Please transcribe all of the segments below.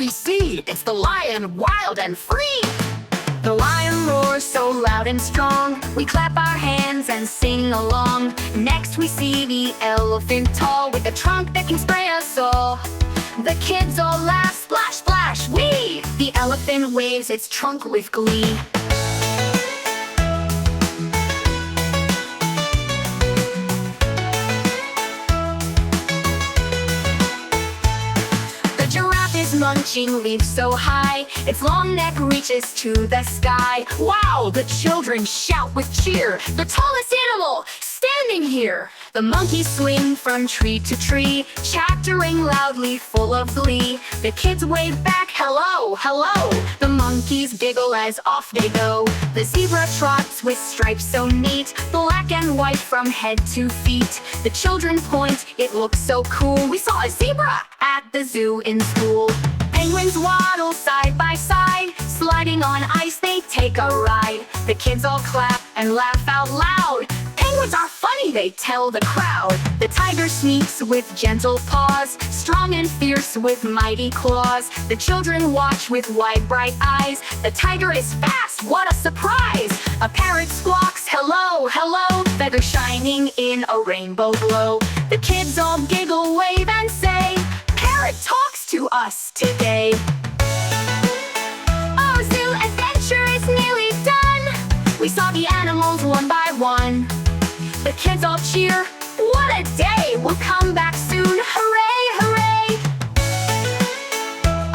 we see? It's the lion, wild and free. The lion roars so loud and strong, we clap our hands and sing along. Next we see the elephant tall, with a trunk that can spray us all. The kids all laugh, splash, splash, wee! The elephant waves its trunk with glee. The giraffe is munching leaves so high, its long neck reaches to the sky. Wow! The children shout with cheer, the tallest animal standing here. The monkeys swing from tree to tree, chattering loudly, full of glee. The kids wave back, hello, hello. The monkeys giggle as off they go. The zebra trots with stripes so neat, black and white from head to feet. The children point, it looks so cool. We saw a zebra at the zoo in school. Penguins waddle side by side, sliding on ice they take a ride. The kids all clap and laugh out loud. Penguins are funny, they tell the crowd. The tiger sneaks with gentle paws, strong and fierce with mighty claws. The children watch with wide bright eyes. The tiger is fast, what a surprise! A parrot squawks, hello, hello, feathers shining in a rainbow glow. The kids all giggle, wave and say, parrot talks to us today. Our zoo adventure is nearly done. We saw the animals one by one. The kids all cheer, what a day! We'll come back soon, hooray, hooray!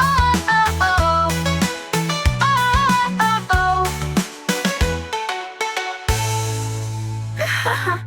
Oh, oh, oh. Oh, oh, oh.